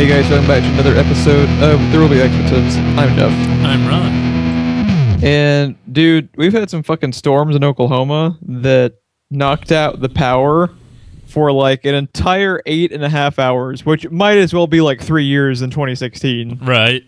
Hey guys, welcome back to another episode of There Will Be Expletives. I'm Jeff. I'm Ron. And dude, we've had some fucking storms in Oklahoma that knocked out the power for like an entire 8.5 hours, which might as well be like 3 years in 2016. Right.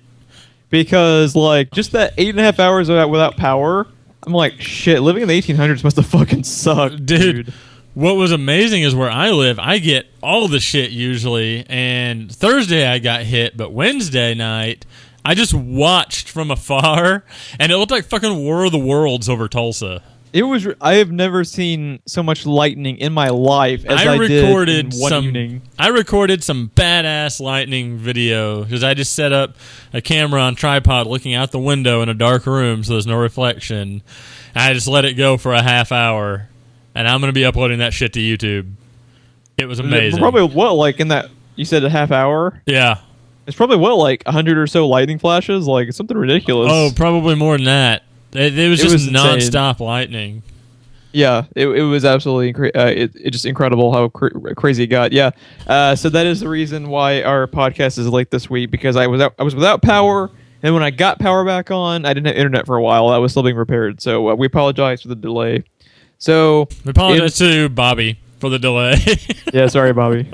Because like just that 8.5 hours without power, I'm like, shit, living in the 1800s must have fucking sucked, dude. What was amazing is where I live, I get all the shit usually, and Thursday I got hit, but Wednesday night, I just watched from afar, and it looked like fucking War of the Worlds over Tulsa. It was. I have never seen so much lightning in my life as I did in one evening. I recorded some badass lightning video, because I just set up a camera on tripod looking out the window in a dark room so there's no reflection, and I just let it go for a half hour. And I'm going to be uploading that shit to YouTube. It was amazing. Probably what, like in that, you said a half hour? Yeah. It's probably what, like 100 or so lightning flashes? Like, it's something ridiculous. Oh, probably more than that. It was just nonstop lightning. Yeah, it was absolutely it's just incredible how crazy it got. Yeah. So that is the reason why our podcast is late this week, because I was without power, and when I got power back on, I didn't have internet for a while. That was still being repaired. So we apologize for the delay. So we apologize to Bobby for the delay. Yeah, sorry, Bobby.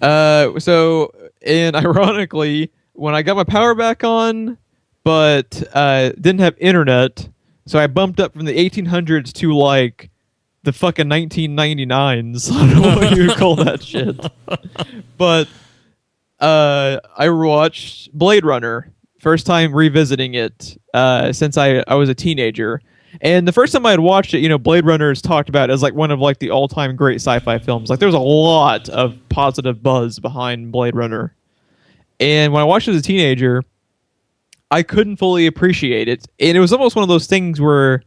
And ironically, when I got my power back on, but didn't have internet, so I bumped up from the 1800s to like the fucking 1999s. I don't know what you would call that shit. But I watched Blade Runner, first time revisiting it since I was a teenager. And the first time I had watched it, you know, Blade Runner is talked about as like one of like the all-time great sci-fi films. Like, there's a lot of positive buzz behind Blade Runner. And when I watched it as a teenager, I couldn't fully appreciate it. And it was almost one of those things where,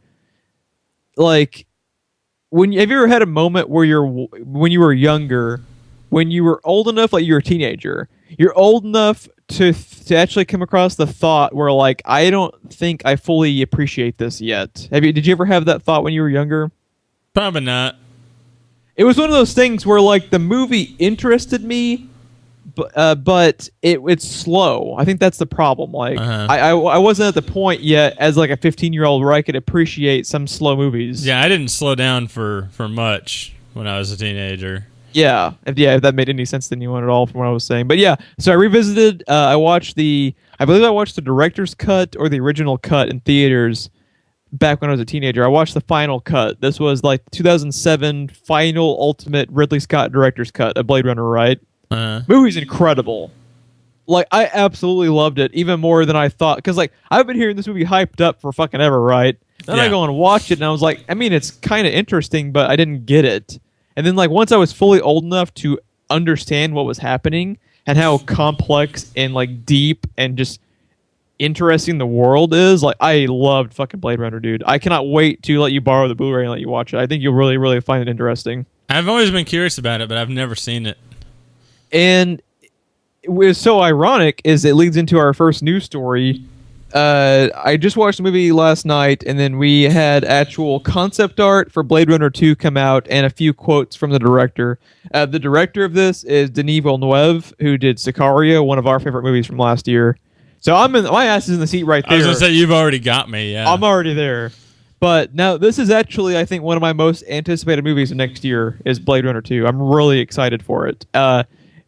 like, have you ever had a moment where when you were younger, when you were old enough, like you're a teenager, you're old enough to actually come across the thought where, like, I don't think I fully appreciate this yet. Did you ever have that thought when you were younger? Probably not. It was one of those things where, like, the movie interested me, but it's slow. I think that's the problem. Like, I wasn't at the point yet as like a 15-year-old where I could appreciate some slow movies. Yeah, I didn't slow down for much when I was a teenager. Yeah, if that made any sense to anyone at all from what I was saying. But yeah, so I revisited, I believe I watched the director's cut or the original cut in theaters back when I was a teenager. I watched the final cut. This was like 2007 final ultimate Ridley Scott director's cut of Blade Runner, right? Movie's incredible. Like, I absolutely loved it, even more than I thought. Because, like, I've been hearing this movie hyped up for fucking ever, right? Then I go and watch it, and I was like, I mean, it's kind of interesting, but I didn't get it. And then, like, once I was fully old enough to understand what was happening and how complex and, like, deep and just interesting the world is, like, I loved fucking Blade Runner, dude. I cannot wait to let you borrow the Blu-ray and let you watch it. I think you'll really, really find it interesting. I've always been curious about it, but I've never seen it. And it was so ironic is it leads into our first news story. I just watched the movie last night, and then we had actual concept art for Blade Runner 2 come out and a few quotes from the director. The director of this is Denis Villeneuve, who did Sicario, one of our favorite movies from last year. So my ass is in the seat right there. I was going to say, you've already got me, yeah. I'm already there. But now this is actually, I think, one of my most anticipated movies of next year is Blade Runner 2. I'm really excited for it.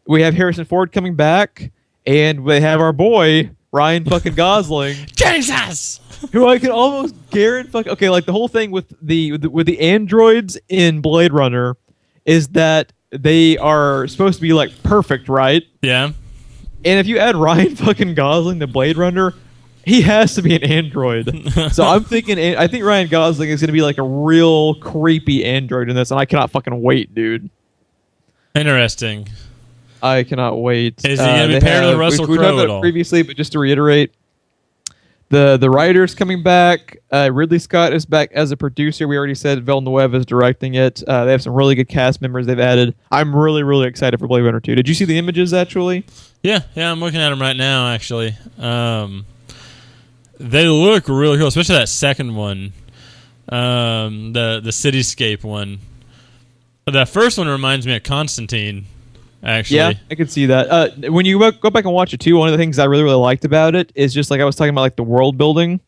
We have Harrison Ford coming back, and we have our boy Ryan fucking Gosling, Jesus, who I can almost guarantee. Okay, like the whole thing with the androids in Blade Runner is that they are supposed to be like perfect, right? Yeah. And if you add Ryan fucking Gosling to Blade Runner, he has to be an android. So I think Ryan Gosling is going to be like a real creepy android in this, and I cannot fucking wait, dude. Interesting. I cannot wait. Is he going to be paired with Russell Crowe at all? We talked about it previously, but just to reiterate, the writer's coming back. Ridley Scott is back as a producer. We already said Villeneuve is directing it. They have some really good cast members they've added. I'm really, really excited for Blade Runner 2. Did you see the images, actually? Yeah, I'm looking at them right now, actually. They look really cool, especially that second one, the cityscape one. But that first one reminds me of Constantine. actually. Yeah, I could see that. When you go back and watch it too, one of the things I really, really liked about it is just like I was talking about, like the world building.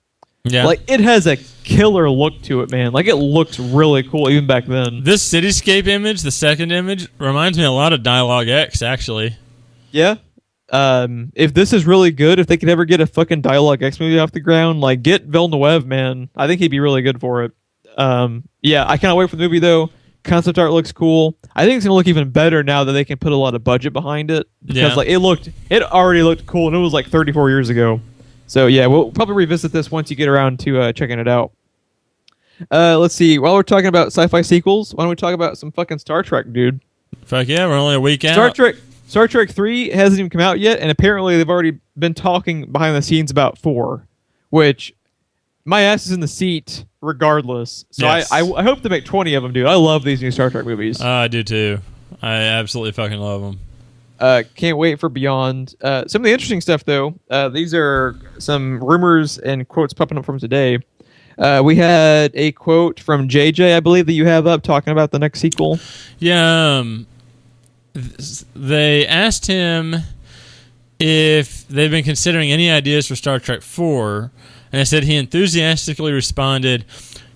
Yeah. Like it has a killer look to it, man. Like it looks really cool even back then. This cityscape image, the second image, reminds me a lot of Dialogue X, actually. Yeah. If this is really good, if they could ever get a fucking Dialogue X movie off the ground, like get Villeneuve, man. I think he'd be really good for it. Yeah, I cannot wait for the movie though. Concept art looks cool. I think it's gonna look even better now that they can put a lot of budget behind it. Because like it already looked cool and it was like 34 years ago. So yeah, we'll probably revisit this once you get around to checking it out. Let's see. While we're talking about sci-fi sequels, why don't we talk about some fucking Star Trek, dude? Fuck yeah, we're only a week out. Star Trek 3 hasn't even come out yet, and apparently they've already been talking behind the scenes about 4, which my ass is in the seat regardless. So yes. I hope to make 20 of them, dude. I love these new Star Trek movies. I do too. I absolutely fucking love them. Can't wait for Beyond. Some of the interesting stuff, though, these are some rumors and quotes popping up from today. We had a quote from JJ, I believe, that you have up talking about the next sequel. Yeah, they asked him if they've been considering any ideas for Star Trek 4, and they said he enthusiastically responded,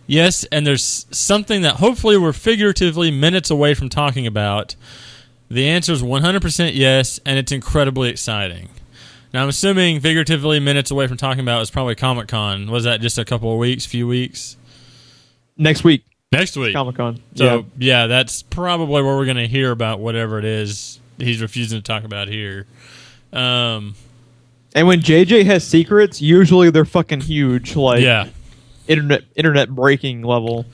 yes, and there's something that hopefully we're figuratively minutes away from talking about. The answer is 100% yes, and it's incredibly exciting. Now, I'm assuming figuratively minutes away from talking about is probably Comic-Con. Was that just a couple of weeks, few weeks? Next week. Next week. Comic-Con. So, yeah, that's probably where we're going to hear about whatever it is he's refusing to talk about here. And when JJ has secrets, usually they're fucking huge. Like, internet breaking level.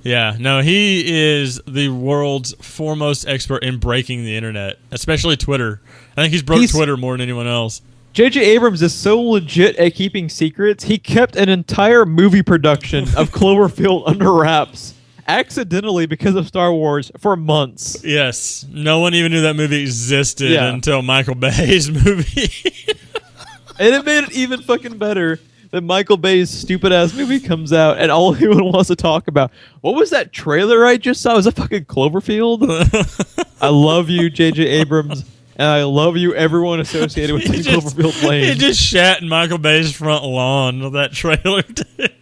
Yeah, no, he is the world's foremost expert in breaking the internet, especially Twitter. I think he's broke Twitter more than anyone else. J.J. Abrams is so legit at keeping secrets, he kept an entire movie production of Cloverfield under wraps, accidentally because of Star Wars, for months. Yes, no one even knew that movie existed until Michael Bay's movie. And it made it even fucking better that Michael Bay's stupid-ass movie comes out and all anyone wants to talk about. What was that trailer I just saw? Was that fucking Cloverfield? I love you, J.J. Abrams, and I love you, everyone associated with Cloverfield Lane. He just shat in Michael Bay's front lawn with that trailer, dude.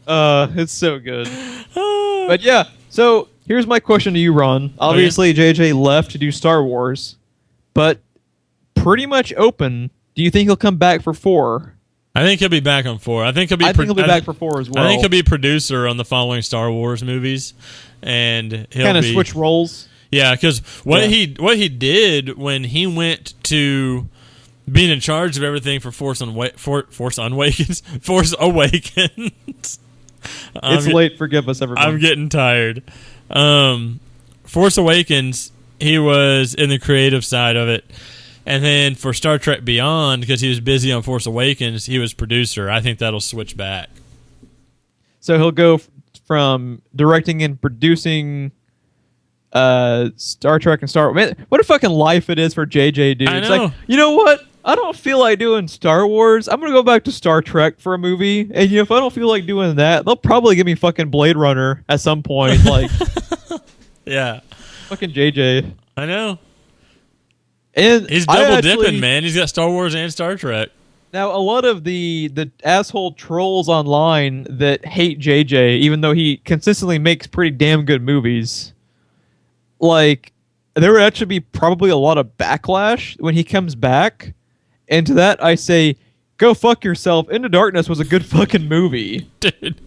It's so good. But yeah, so here's my question to you, Ron. Obviously, JJ left to do Star Wars, but pretty much open. Do you think he'll come back for 4? I think he'll be back on 4. I think he'll be back for 4 as well. I think he'll be producer on the following Star Wars movies, and he'll kind of switch roles. Yeah, because what he did when he went to being in charge of everything for Force Awakens. It's late. Forgive us, everyone. I'm getting tired. Force Awakens, he was in the creative side of it. And then for Star Trek Beyond, because he was busy on Force Awakens, he was producer. I think that'll switch back. So he'll go from directing and producing Star Trek and Star Wars. Man, what a fucking life it is for JJ, dude. I know. It's like, you know what? I don't feel like doing Star Wars. I'm going to go back to Star Trek for a movie. And if I don't feel like doing that, they'll probably give me fucking Blade Runner at some point. Like, yeah. Fucking JJ. I know. And he's double dipping, man. He's got Star Wars and Star Trek. Now, a lot of the asshole trolls online that hate JJ, even though he consistently makes pretty damn good movies, like, there would actually be probably a lot of backlash when he comes back. And to that, I say, go fuck yourself. Into Darkness was a good fucking movie. Dude.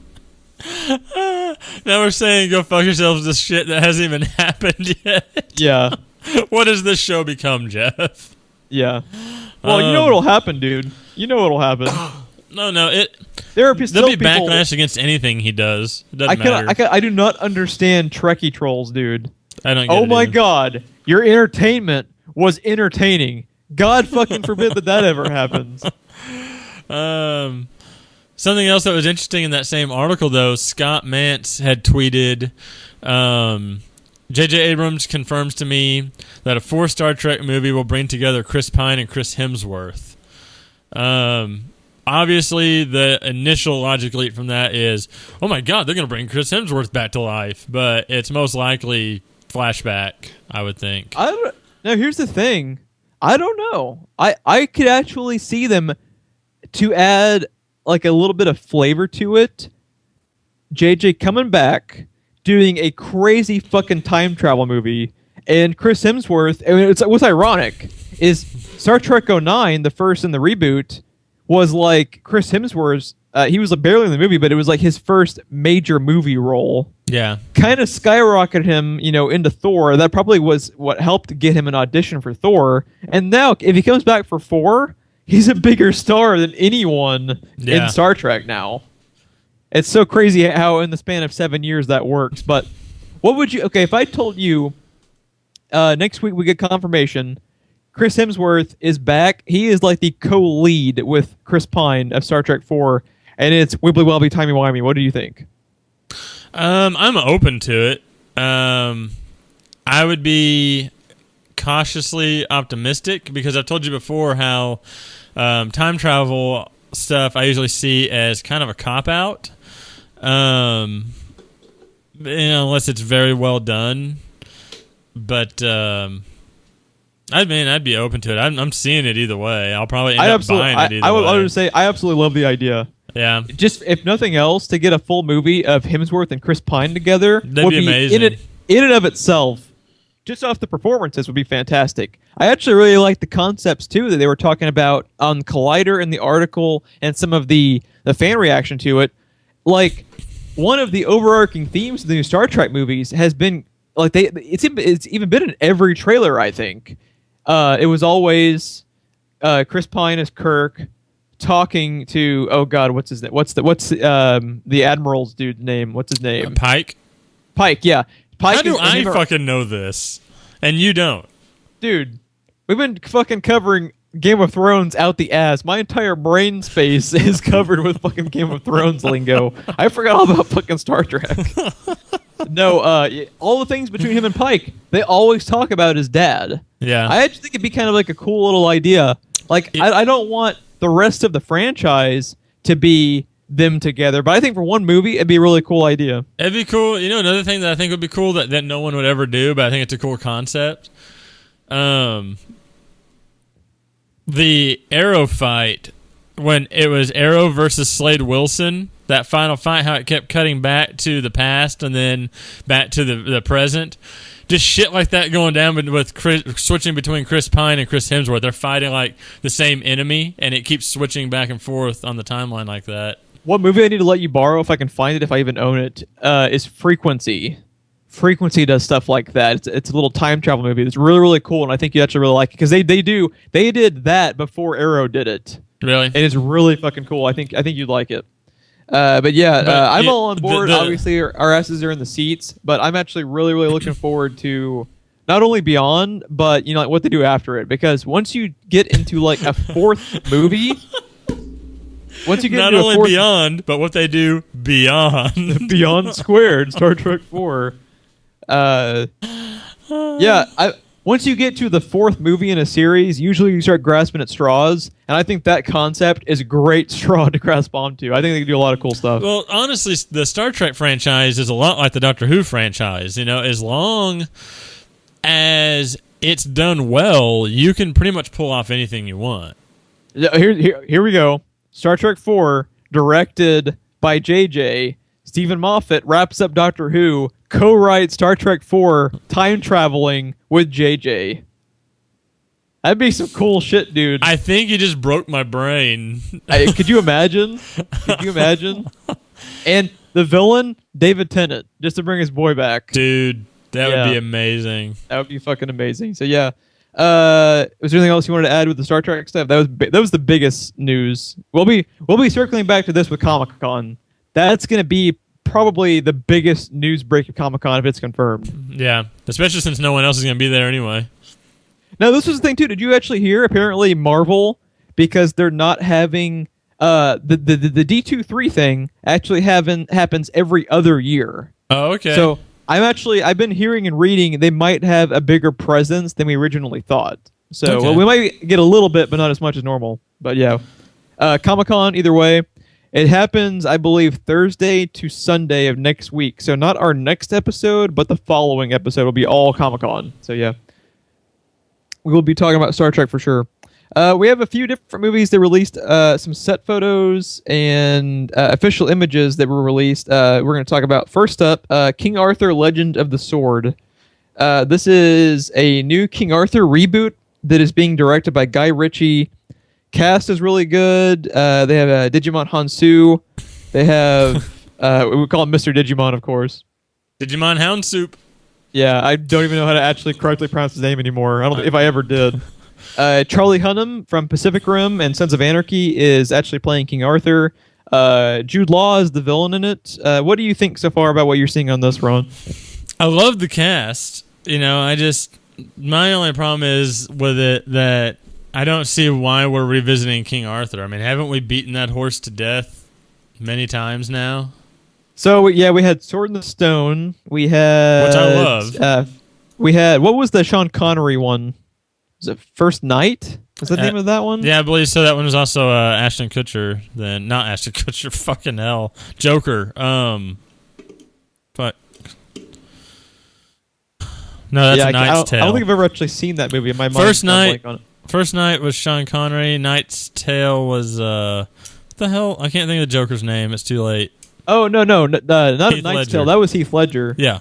Now we're saying go fuck yourselves to shit that hasn't even happened yet. Yeah. What does this show become, Jeff? Yeah. Well, you know what'll happen, dude. You know what'll happen. No. There'll be backlash against anything he does. It doesn't matter. I do not understand Trekkie trolls, dude. I don't get it. Oh my god. Your entertainment was entertaining. God fucking forbid that ever happens. Something else that was interesting in that same article, though, Scott Mantz had tweeted, J.J. Abrams confirms to me that a 4 Star Trek movie will bring together Chris Pine and Chris Hemsworth. Obviously, the initial logic leap from that is, oh my god, they're going to bring Chris Hemsworth back to life. But it's most likely flashback, I would think. Now, here's the thing. I don't know. I could actually see them to add like a little bit of flavor to it. JJ coming back, doing a crazy fucking time travel movie, and Chris Hemsworth. I mean, what's ironic is Star Trek '09, the first in the reboot, was like Chris Hemsworth's. He was barely in the movie, but it was like his first major movie role. Yeah. Kind of skyrocketed him, into Thor. That probably was what helped get him an audition for Thor. And now, if he comes back for 4, he's a bigger star than anyone in Star Trek now. It's so crazy how in the span of 7 years that works. But what would you... Okay, if I told you next week we get confirmation, Chris Hemsworth is back. He is like the co-lead with Chris Pine of Star Trek 4. And it's wibbly wobbly timey wimey. What do you think? I'm open to it. I would be cautiously optimistic because I've told you before how time travel stuff I usually see as kind of a cop out. Unless it's very well done. But I'd be open to it. I'm seeing it either way. I'll probably end up buying it either way. I would say I absolutely love the idea. Yeah. Just if nothing else, to get a full movie of Hemsworth and Chris Pine together would be amazing. In and of itself, just off the performances, would be fantastic. I actually really like the concepts too that they were talking about on Collider in the article and some of the fan reaction to it. Like one of the overarching themes of the new Star Trek movies has been like it's even been in every trailer. I think it was always Chris Pine as Kirk. Talking to what's his name? What's the admiral's dude's name? What's his name? Pike. Pike, yeah. Pike. How do I fucking know this, and you don't, dude? We've been fucking covering Game of Thrones out the ass. My entire brain space is covered with fucking Game of Thrones lingo. I forgot all about fucking Star Trek. No, all the things between him and Pike, they always talk about his dad. Yeah, I actually think it'd be kind of like a cool little idea. Like, I don't want the rest of the franchise to be them together, but I think for one movie it'd be a really cool idea. It'd be cool. Another thing that I think would be cool that no one would ever do, but I think it's a cool concept. The Arrow fight, when it was Arrow versus Slade Wilson, that final fight, how it kept cutting back to the past and then back to the present. Just shit like that going down with switching between Chris Pine and Chris Hemsworth. They're fighting like the same enemy, and it keeps switching back and forth on the timeline like that. One movie I need to let you borrow, if I can find it, if I even own it, is Frequency. Frequency does stuff like that. It's a little time travel movie. It's really, really cool, and I think you actually really like it because they did that before Arrow did it. Really? And it's really fucking cool. I think you'd like it. But I'm all on board. Obviously, our asses are in the seats, but I'm actually really, really looking forward to not only Beyond, but like what they do after it. Because once you get into like a fourth movie, once you get not into only Beyond, but what they do beyond Beyond Squared, Star Trek 4. Once you get to the fourth movie in a series, usually you start grasping at straws, and I think that concept is a great straw to grasp onto. I think they can do a lot of cool stuff. Well, honestly, the Star Trek franchise is a lot like the Doctor Who franchise. As long as it's done well, you can pretty much pull off anything you want. Here we go. Star Trek 4, directed by JJ. Stephen Moffat wraps up Doctor Who, co-writes Star Trek 4, time traveling with JJ. That'd be some cool shit, dude. I think you just broke my brain. Could you imagine? And the villain, David Tennant, just to bring his boy back. Dude, that would be amazing. That would be fucking amazing. So yeah. Was there anything else you wanted to add with the Star Trek stuff? That was the biggest news. We'll be circling back to this with Comic-Con. That's going to be probably the biggest news break of Comic-Con if it's confirmed. Yeah, especially since no one else is going to be there anyway. Now, this was the thing, too. Did you actually hear, apparently, Marvel, because they're not having... the D23 thing actually happens every other year. Oh, okay. So, I've been hearing and reading they might have a bigger presence than we originally thought. So, okay. We might get a little bit, but not as much as normal. But, yeah. Comic-Con, either way. It happens, I believe, Thursday to Sunday of next week. So not our next episode, but the following episode will be all Comic-Con. So yeah. we will be talking about Star Trek for sure. We have a few different movies that released some set photos and official images that were released. We're going to talk about first up King Arthur Legend of the Sword. This is a new King Arthur reboot that is being directed by Guy Ritchie. Cast is really good. They have Digimon Hansu. They have, we call him Mr. Digimon, of course. Digimon Hound Soup. Yeah, I don't even know how to actually correctly pronounce his name anymore. I don't know if I ever did. Charlie Hunnam from Pacific Rim and Sons of Anarchy is actually playing King Arthur. Jude Law is the villain in it. What do you think so far about what you're seeing on this, Ron? I love the cast. You know, my only problem is with it that I don't see why we're revisiting King Arthur. I mean, haven't we beaten that horse to death many times now? So, yeah, we had Sword in the Stone. We had... Which I love. We had... What was the Sean Connery one? Was it First Night? Is that the name of that one? Yeah, I believe so. That one was also Ashton Kutcher. Then not Ashton Kutcher. Fucking hell, Joker. Fuck. No, that's a Knight's Tale. I don't think I've ever actually seen that movie. In my mind, First Night was Sean Connery. Knight's Tale was what the hell? I can't think of the Joker's name. It's too late. Oh no, not a Knight's Ledger. Tale. That was Heath Ledger. Yeah.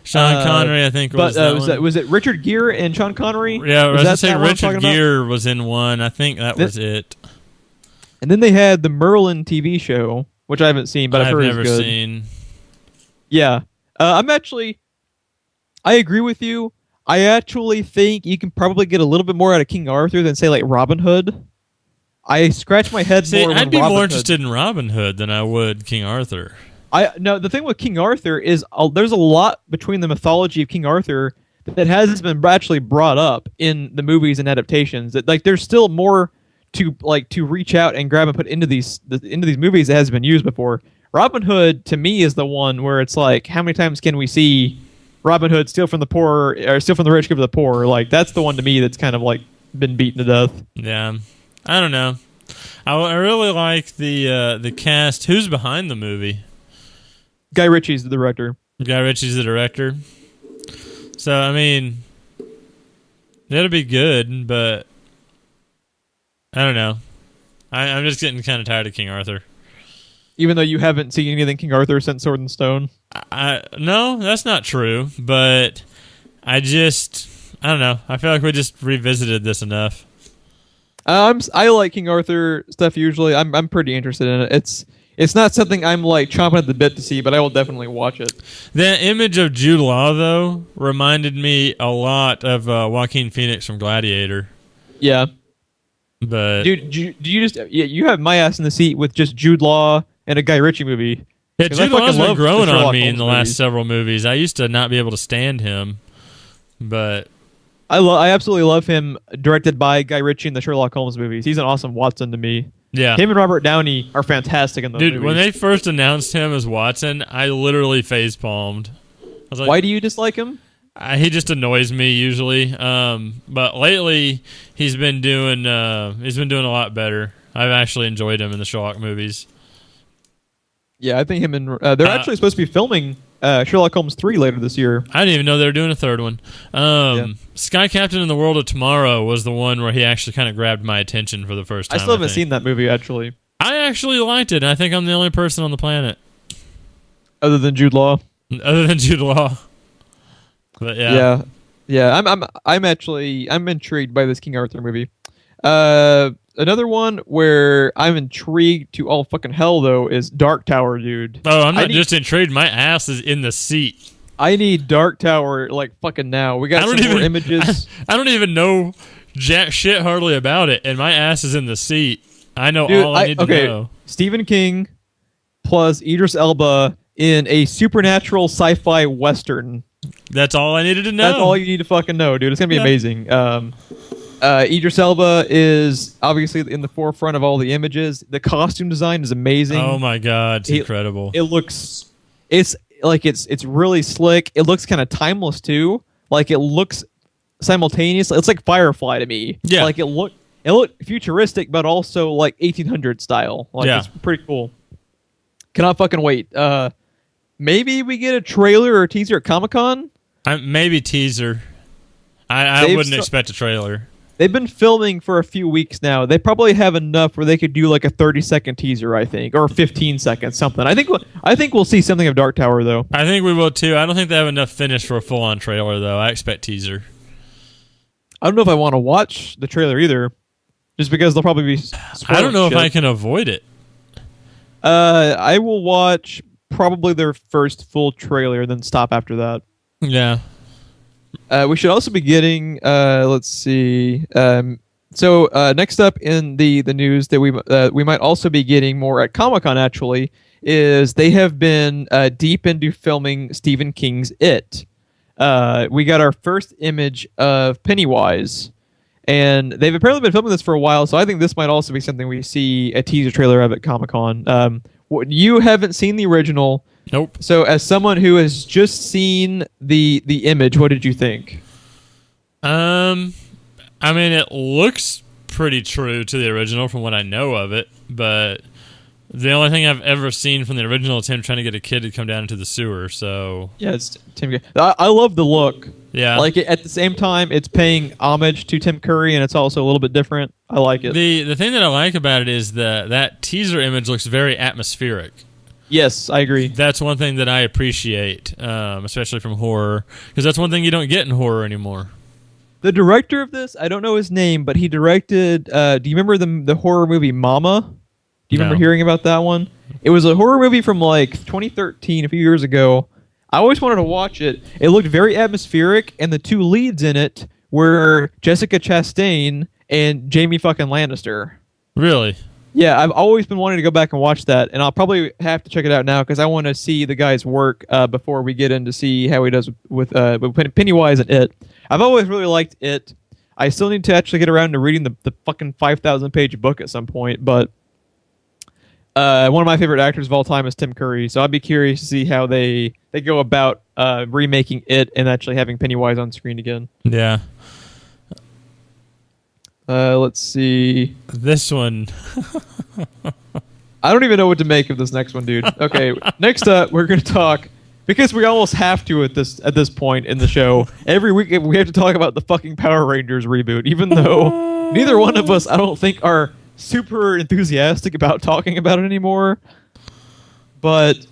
Sean Connery, I think, was that one. Was it Richard Gere and Sean Connery? Yeah, I was going to say Richard Gere was in one. I think that was it. And then they had the Merlin TV show, which I haven't seen, but I've heard is good. I've never seen. Yeah. I agree with you. I actually think you can probably get a little bit more out of King Arthur than, say, like Robin Hood. I scratch my head more when I'd be Robin more Hood. interested in Robin Hood than I would King Arthur. No, the thing with King Arthur is there's a lot between the mythology of King Arthur that hasn't been actually brought up in the movies and adaptations. That like there's still more to reach out and grab and put into these movies that hasn't been used before. Robin Hood to me is the one where it's like, how many times can we see Robin Hood steal from the poor or steal from the rich, give to the poor? Like that's the one to me that's kind of like been beaten to death. Yeah, I don't know. I really like the cast. Who's behind the movie? Guy Ritchie's the director. Guy Ritchie's the director. So, I mean, that'll be good, but I don't know. I'm just getting kind of tired of King Arthur. Even though you haven't seen anything King Arthur since Sword and Stone? No, that's not true, but I don't know. I feel like we just revisited this enough. I like King Arthur stuff usually. I'm pretty interested in it. It's not something I'm like chomping at the bit to see, but I will definitely watch it. The image of Jude Law, though, reminded me a lot of Joaquin Phoenix from Gladiator. Yeah. But dude, do you just you have my ass in the seat with just Jude Law and a Guy Ritchie movie? Yeah, Jude Law's been growing on me in the movies. last several movies. I used to not be able to stand him, but I absolutely love him. Directed by Guy Ritchie in the Sherlock Holmes movies. He's an awesome Watson to me. Yeah, him and Robert Downey are fantastic in those movies. When they first announced him as Watson, I literally facepalmed. I was like, why do you dislike him? He just annoys me usually. But lately he's been doing a lot better. I've actually enjoyed him in the Sherlock movies. Yeah, I think him and they're actually supposed to be filming Sherlock Holmes 3 later this year. I didn't even know they were doing a third one. Sky Captain in the World of Tomorrow was the one where he actually kind of grabbed my attention for the first time. I still haven't seen that movie, actually. I actually liked it, and I think I'm the only person on the planet. Other than Jude Law? Other than Jude Law. But yeah. I'm intrigued by this King Arthur movie. Another one where I'm intrigued to all fucking hell, though, is Dark Tower, dude. Oh, I'm not just intrigued. My ass is in the seat. I need Dark Tower, like, fucking now. We got some more images. I don't even know jack shit hardly about it, and my ass is in the seat. I know all I need to know. Stephen King plus Idris Elba in a supernatural sci-fi western. That's all I needed to know. That's all you need to fucking know, dude. It's going to be amazing. Idris Elba is obviously in the forefront of all the images. The costume design is amazing. Oh my god, it's incredible. It's really slick. It looks kind of timeless too. Like it looks simultaneous. It's like Firefly to me. Yeah. Like it looked futuristic, but also like 1800 style. Like it's pretty cool. Cannot fucking wait. Maybe we get a trailer or a teaser at Comic-Con. Maybe teaser. I wouldn't expect a trailer. They've been filming for a few weeks now. They probably have enough where they could do like a 30-second teaser, I think, or 15 seconds, something. I think we'll see something of Dark Tower, though. I think we will, too. I don't think they have enough finished for a full-on trailer, though. I expect teaser. I don't know if I want to watch the trailer either, just because they'll probably be I don't know if I can avoid it. I will watch probably their first full trailer, then stop after that. Yeah. We should also be getting, let's see. So next up in the news that we might also be getting more at Comic-Con, actually, is they have been deep into filming Stephen King's It. We got our first image of Pennywise, and they've apparently been filming this for a while, so I think this might also be something we see a teaser trailer of at Comic-Con. You haven't seen the original. Nope. So, as someone who has just seen the image, what did you think? I mean, it looks pretty true to the original from what I know of it, but the only thing I've ever seen from the original is him trying to get a kid to come down into the sewer. So yeah, it's Tim. I love the look. Yeah, like at the same time, it's paying homage to Tim Curry, and it's also a little bit different. I like it. The thing that I like about it is that teaser image looks very atmospheric. Yes, I agree. That's one thing that I appreciate, especially from horror, because that's one thing you don't get in horror anymore. The director of this, I don't know his name, but he directed. Do you remember the horror movie Mama? Do you remember hearing about that one? It was a horror movie from like 2013, a few years ago. I always wanted to watch it. It looked very atmospheric, and the two leads in it were Jessica Chastain and Jamie fucking Lannister. Really? Yeah, I've always been wanting to go back and watch that, and I'll probably have to check it out now because I want to see the guy's work before we get in to see how he does with Pennywise and It. I've always really liked It. I still need to actually get around to reading the fucking 5,000-page book at some point, but one of my favorite actors of all time is Tim Curry, so I'd be curious to see how they go about remaking It and actually having Pennywise on screen again. Yeah. Let's see. This one. I don't even know what to make of this next one, dude. Okay, next up, we're going to talk, because we almost have to at this point in the show. Every week we have to talk about the fucking Power Rangers reboot, even though neither one of us, I don't think, are super enthusiastic about talking about it anymore. But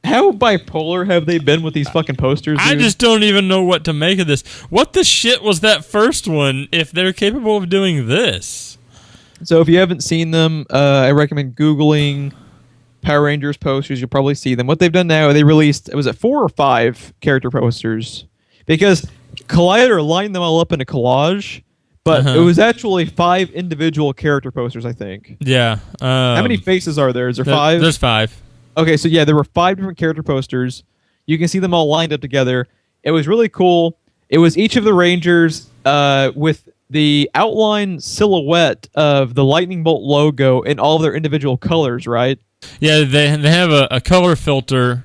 how bipolar have they been with these fucking posters, dude? I just don't even know what to make of this. What the shit was that first one if they're capable of doing this? So if you haven't seen them, I recommend Googling Power Rangers posters. You'll probably see them. What they've done now, they released, was it 4 or 5 character posters? Because Collider lined them all up in a collage, but it was actually 5 individual character posters, I think. Yeah. How many faces are there? Is there 5? There's 5. Okay, so yeah, there were 5 different character posters. You can see them all lined up together. It was really cool. It was each of the Rangers with the outline silhouette of the lightning bolt logo in all of their individual colors, right? Yeah, they have a color filter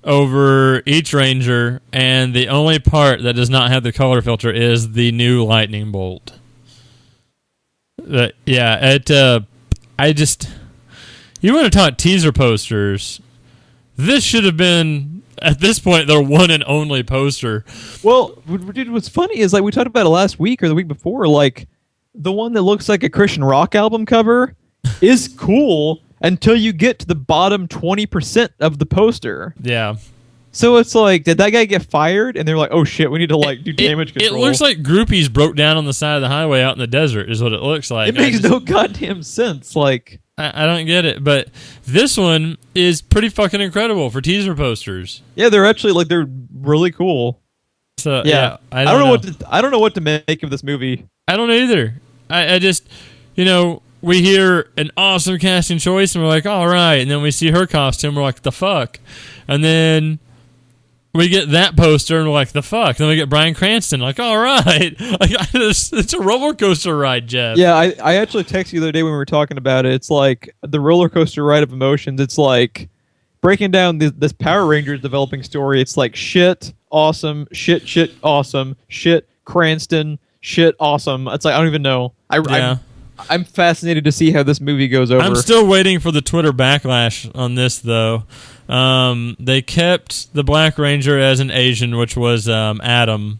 over each Ranger, and the only part that does not have the color filter is the new lightning bolt. You want to talk teaser posters? This should have been, at this point, their one and only poster. Well, dude, what's funny is, like, we talked about it last week or the week before, like, the one that looks like a Christian rock album cover is cool until you get to the bottom 20% of the poster. Yeah. So it's like, did that guy get fired? And they're like, oh shit, we need to do damage control. It looks like groupies broke down on the side of the highway out in the desert is what it looks like. It makes no goddamn sense. Like, I don't get it, but this one is pretty fucking incredible for teaser posters. Yeah, they're actually, like, they're really cool. So yeah, I don't know what to make of this movie. I don't either. I just, we hear an awesome casting choice and we're like, all right, and then we see her costume, we're like, the fuck, and then we get that poster and we're like, the fuck, then we get Bryan Cranston, like, all right, like, it's a roller coaster ride, Jeff. Yeah, I actually texted you the other day when we were talking about it. It's like the roller coaster ride of emotions. It's like breaking down this Power Rangers developing story. It's like shit, awesome, shit, awesome, shit, Cranston, shit, awesome. It's like, I don't even know. I'm fascinated to see how this movie goes over. I'm still waiting for the Twitter backlash on this, though. They kept the Black Ranger as an Asian, which was Adam.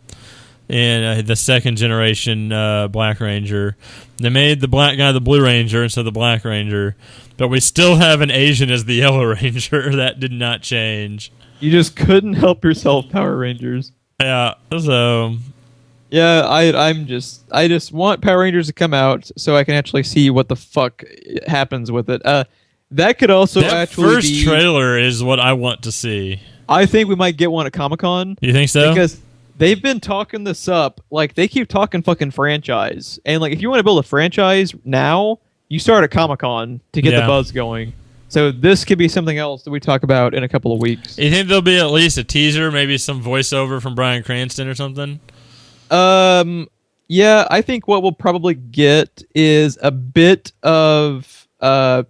in the second generation Black Ranger. They made the black guy the Blue Ranger instead of the Black Ranger, but we still have an Asian as the Yellow Ranger. That did not change. You just couldn't help yourself, Power Rangers. Yeah, so yeah, I just want Power Rangers to come out so I can actually see what the fuck happens with it. That could also that actually first be, trailer is what I want to see. I think we might get one at Comic-Con. You think so? Because they've been talking this up. Like, they keep talking fucking franchise. And, like, if you want to build a franchise now, you start at Comic-Con to get the buzz going. So this could be something else that we talk about in a couple of weeks. You think there'll be at least a teaser, maybe some voiceover from Bryan Cranston or something? Yeah, I think what we'll probably get is a bit of...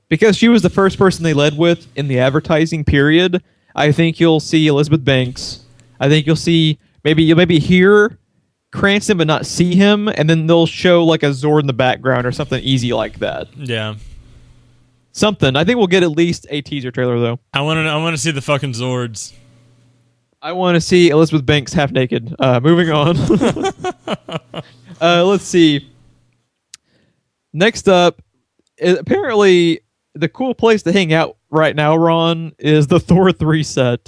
because she was the first person they led with in the advertising period, I think you'll see Elizabeth Banks. I think you'll see... You'll maybe hear Cranston but not see him, and then they'll show like a Zord in the background or something easy like that. Yeah. Something. I think we'll get at least a teaser trailer though. I want to see the fucking Zords. I want to see Elizabeth Banks half naked. Moving on. Let's see. Next up, apparently the cool place to hang out right now, Ron, is the Thor 3 set.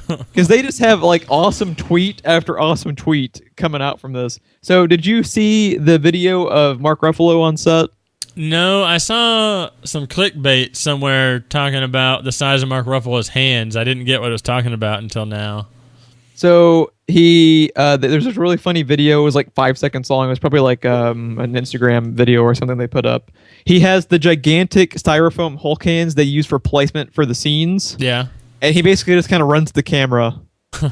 Because they just have like awesome tweet after awesome tweet coming out from this. So did you see the video of Mark Ruffalo on set? No, I saw some clickbait somewhere talking about the size of Mark Ruffalo's hands. I didn't get what it was talking about until now. So there's this really funny video. It was like 5 seconds long. It was probably like an Instagram video or something they put up. He has the gigantic styrofoam Hulk hands they use for placement for the scenes. Yeah. And he basically just kind of runs the camera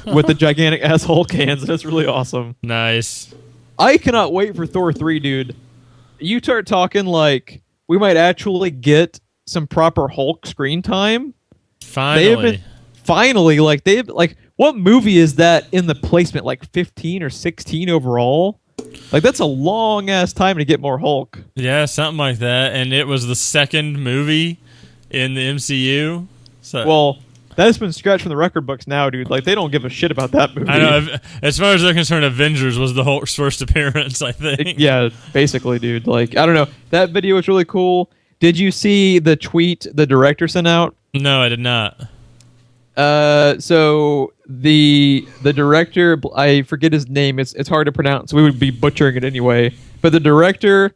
with the gigantic ass Hulk hands. That's really awesome. Nice. I cannot wait for Thor 3, dude. You start talking like we might actually get some proper Hulk screen time. Finally, what movie is that in the placement? Like 15 or 16 overall? Like, that's a long ass time to get more Hulk. Yeah, something like that. And it was the second movie in the MCU. So, well, that's been scratched from the record books now, dude. Like, they don't give a shit about that movie. I know. As far as they're concerned, Avengers was the Hulk's first appearance, I think. Yeah, basically, dude. Like, I don't know. That video was really cool. Did you see the tweet the director sent out? No, I did not. So the director, I forget his name. It's hard to pronounce. So we would be butchering it anyway. But the director,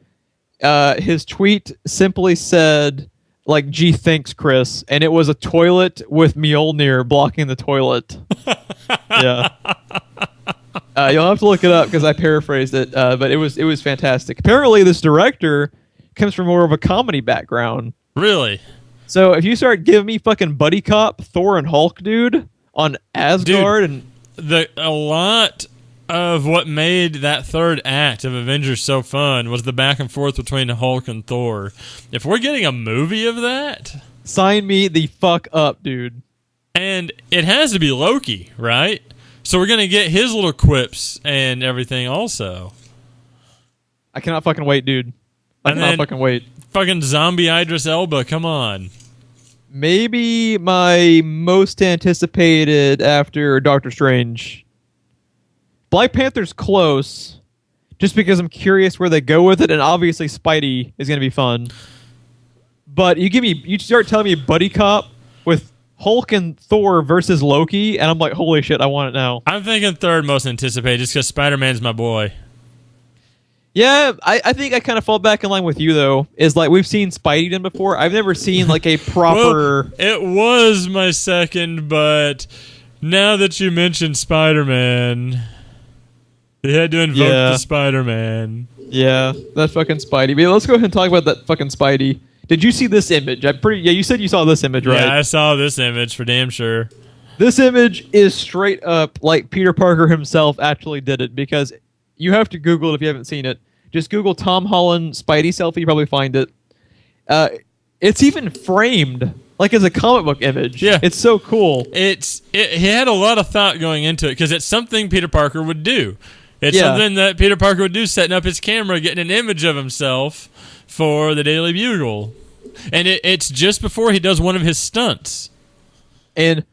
his tweet simply said, like, "Gee, thanks, Chris," and it was a toilet with Mjolnir blocking the toilet. Yeah. You'll have to look it up because I paraphrased it. But it was fantastic. Apparently, this director comes from more of a comedy background. Really? So if you start giving me fucking buddy cop, Thor and Hulk, dude, on Asgard, dude, a lot of what made that third act of Avengers so fun was the back and forth between Hulk and Thor. If we're getting a movie of that, sign me the fuck up, dude. And it has to be Loki, right? So we're gonna get his little quips and everything also. I cannot fucking wait, dude. I cannot fucking wait. Fucking zombie Idris Elba, come on. Maybe my most anticipated after Doctor Strange. Black Panther's close, just because I'm curious where they go with it, and obviously Spidey is going to be fun. But you start telling me buddy cop with Hulk and Thor versus Loki, and I'm like, holy shit, I want it now. I'm thinking third most anticipated, just because Spider-Man's my boy. Yeah, I think I kind of fall back in line with you, though. Is like, we've seen Spidey done before. I've never seen like a proper... Well, it was my second, but now that you mentioned Spider-Man, they had to invoke the Spider-Man. Yeah, that fucking Spidey. But let's go ahead and talk about that fucking Spidey. Did you see this image? You said you saw this image, right? Yeah, I saw this image for damn sure. This image is straight up like Peter Parker himself actually did it, because... You have to Google it if you haven't seen it. Just Google Tom Holland Spidey selfie. You probably find it. It's even framed like as a comic book image. Yeah, it's so cool. He had a lot of thought going into it because it's something Peter Parker would do. It's something that Peter Parker would do, setting up his camera, getting an image of himself for the Daily Bugle, and it's just before he does one of his stunts. And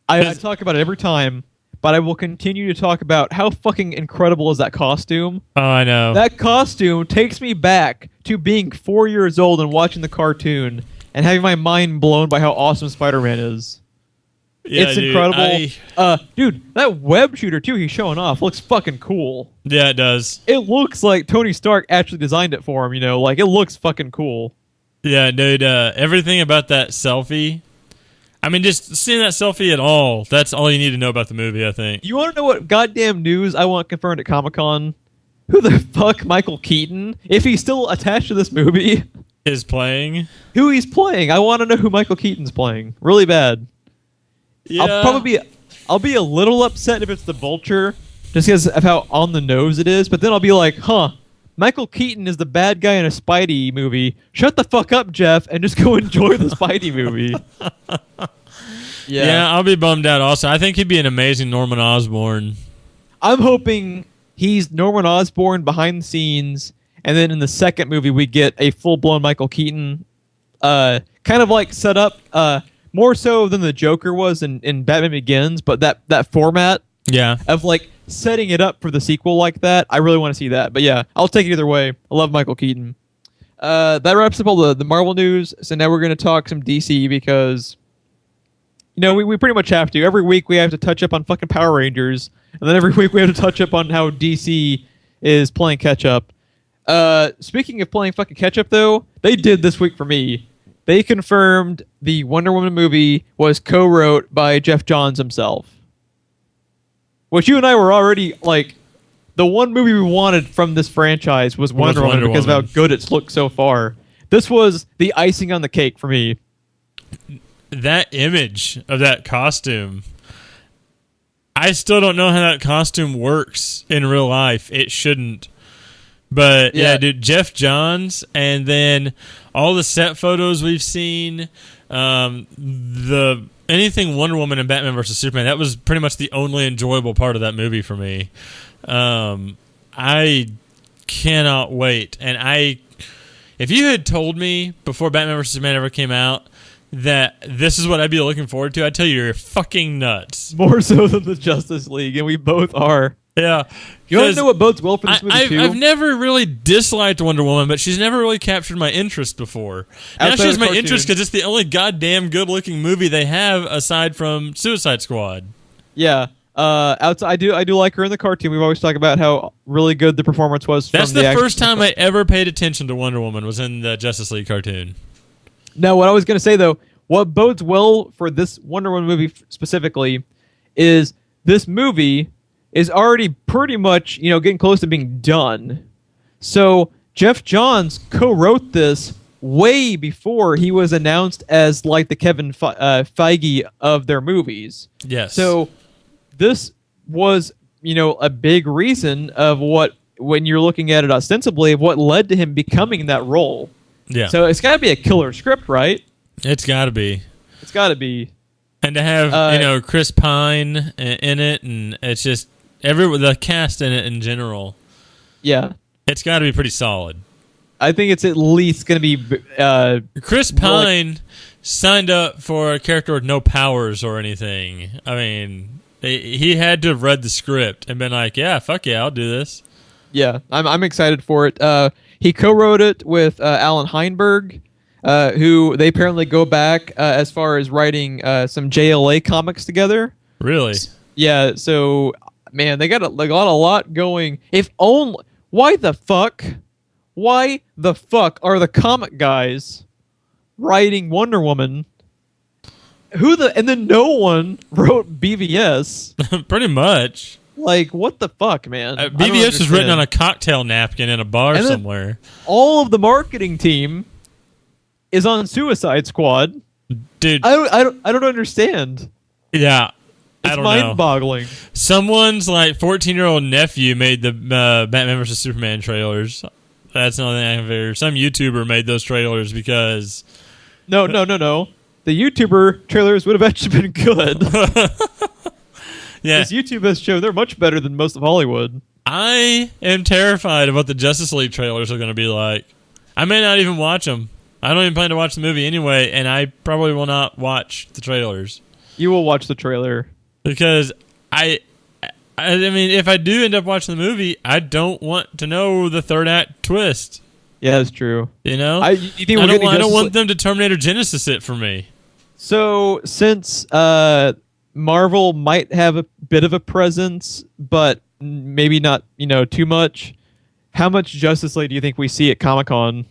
I talk about it every time. but I will continue to talk about how fucking incredible is that costume. Oh, I know. That costume takes me back to being 4 years old and watching the cartoon and having my mind blown by how awesome Spider-Man is. Yeah, it's dude, incredible. Dude, that web shooter too he's showing off looks fucking cool. Yeah, it does. It looks like Tony Stark actually designed it for him, you know? Like, it looks fucking cool. Yeah, dude, everything about that selfie. I mean, just seeing that selfie at all, that's all you need to know about the movie, I think. You want to know what goddamn news I want confirmed at Comic-Con? Who the fuck Michael Keaton, if he's still attached to this movie, is playing? Who he's playing. I want to know who Michael Keaton's playing. Really bad. Yeah. I'll be a little upset if it's the Vulture, just because of how on the nose it is, but then I'll be like, huh, Michael Keaton is the bad guy in a Spidey movie. Shut the fuck up, Jeff, and just go enjoy the Spidey movie. Yeah, I'll be bummed out also. I think he'd be an amazing Norman Osborn. I'm hoping he's Norman Osborn behind the scenes, and then in the second movie we get a full-blown Michael Keaton, kind of like set up, more so than the Joker was in Batman Begins, but that format of like setting it up for the sequel like that, I really want to see that. But yeah, I'll take it either way. I love Michael Keaton. That wraps up all the Marvel news, so now we're going to talk some DC because, you know, we pretty much have to. Every week we have to touch up on fucking Power Rangers, and then every week we have to touch up on how DC is playing catch-up. Speaking of playing fucking catch-up, though, they did this week for me. They confirmed the Wonder Woman movie was co-wrote by Geoff Johns himself. Which you and I were already, like, the one movie we wanted from this franchise was Wonder Woman because of how good it's looked so far. This was the icing on the cake for me. That image of that costume, I still don't know how that costume works in real life. It shouldn't. But yeah, dude, Geoff Johns, and then all the set photos we've seen, anything Wonder Woman and Batman vs Superman, that was pretty much the only enjoyable part of that movie for me. I cannot wait. And if you had told me before Batman vs Superman ever came out that this is what I'd be looking forward to, I'd tell you you're fucking nuts. More so than the Justice League, and we both are. Yeah. You want to know what bodes well for this movie, too? I've never really disliked Wonder Woman, but she's never really captured my interest before. Now she has my interest because it's the only goddamn good-looking movie they have aside from Suicide Squad. Yeah. I do like her in the cartoon. We've always talked about how really good the performance was from the That's the first time I ever paid attention to Wonder Woman was in the Justice League cartoon. No, what I was going to say, though, what bodes well for this Wonder Woman movie specifically is this movie is already pretty much, you know, getting close to being done. So Geoff Johns co-wrote this way before he was announced as like the Kevin Feige of their movies. Yes. So this was, you know, a big reason of what, when you're looking at it ostensibly, of what led to him becoming that role. Yeah. So it's got to be a killer script, right? It's got to be. It's got to be. And to have, Chris Pine in it, and it's just the cast in it in general. Yeah. It's got to be pretty solid. I think it's at least going to be... Chris Pine signed up for a character with no powers or anything. I mean, he had to have read the script and been like, yeah, fuck yeah, I'll do this. Yeah, I'm excited for it. He co-wrote it with Alan Heinberg, who they apparently go back as far as writing some JLA comics together. Really? Yeah, so, man, they got a lot going. If only... Why the fuck are the comic guys writing Wonder Woman? And then no one wrote BVS. Pretty much. Like, what the fuck, man? BVS is written on a cocktail napkin in a bar somewhere. All of the marketing team is on Suicide Squad. Dude. I don't understand. Yeah. It's mind-boggling. Someone's like 14-year-old nephew made the Batman vs Superman trailers. That's another thing I can figure. Some YouTuber made those trailers because... No. The YouTuber trailers would have actually been good. Yeah. Because YouTube has shown they're much better than most of Hollywood. I am terrified of what the Justice League trailers are going to be like. I may not even watch them. I don't even plan to watch the movie anyway, and I probably will not watch the trailers. You will watch the trailer. Because I mean, if I do end up watching the movie, I don't want to know the third act twist. Yeah, that's true. You know, I don't want them to Terminator Genesis it for me. So since Marvel might have a bit of a presence, but maybe not, too much. How much Justice League do you think we see at Comic-Con?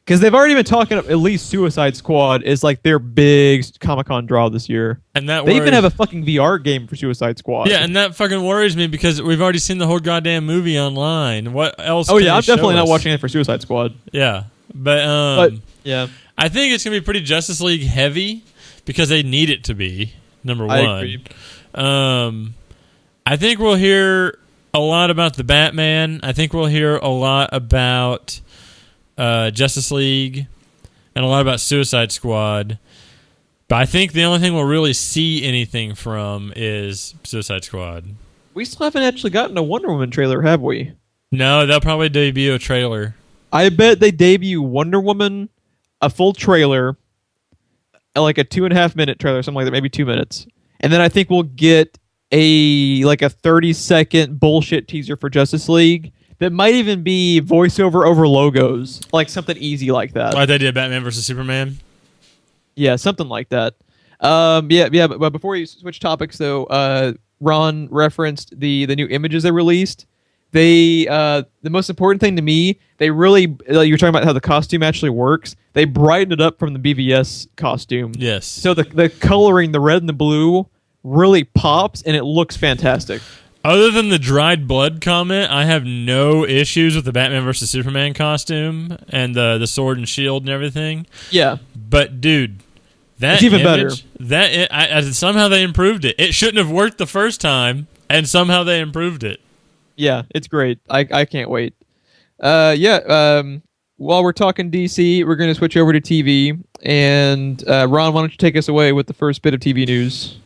Because they've already been talking at least Suicide Squad is like their big Comic-Con draw this year. And that they even have a fucking VR game for Suicide Squad. Yeah, and that fucking worries me because we've already seen the whole goddamn movie online. What else? Oh yeah, I'm definitely not watching it for Suicide Squad. Yeah, but yeah, I think it's gonna be pretty Justice League heavy because they need it to be. Number one. I agree. I think we'll hear a lot about the Batman. I think we'll hear a lot about Justice League and a lot about Suicide Squad. But I think the only thing we'll really see anything from is Suicide Squad. We still haven't actually gotten a Wonder Woman trailer, have we? No, they'll probably debut a trailer. I bet they debut Wonder Woman, a full trailer, like a 2.5 minute trailer, something like that, maybe 2 minutes. And then I think we'll get a 30-second bullshit teaser for Justice League that might even be voiceover over logos, like something easy like that. Like they did Batman versus Superman? Yeah, something like that. But before you switch topics, though, Ron referenced the new images they released. The most important thing to me, they really, you're talking about how the costume actually works. They brightened it up from the BVS costume. Yes. So the coloring, the red and the blue, really pops, and it looks fantastic. Other than the dried blood comment, I have no issues with the Batman versus Superman costume and the sword and shield and everything. Yeah. But, dude, that it's even image, better. Somehow they improved it. It shouldn't have worked the first time, and somehow they improved it. Yeah, it's great. I can't wait. While we're talking DC, we're going to switch over to TV. And Ron, why don't you take us away with the first bit of TV news?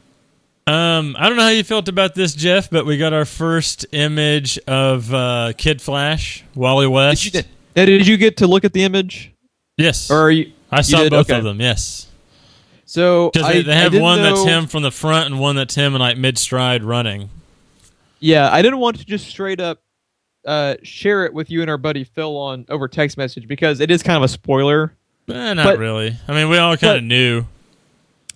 I don't know how you felt about this, Jeff, but we got our first image of Kid Flash, Wally West. Did you get to look at the image? Yes. Or I saw both of them, yes. So because they have one that's him from the front and one that's him in like mid-stride running. Yeah, I didn't want to just straight up share it with you and our buddy Phil over text message because it is kind of a spoiler. Not really. I mean, we all kind of knew.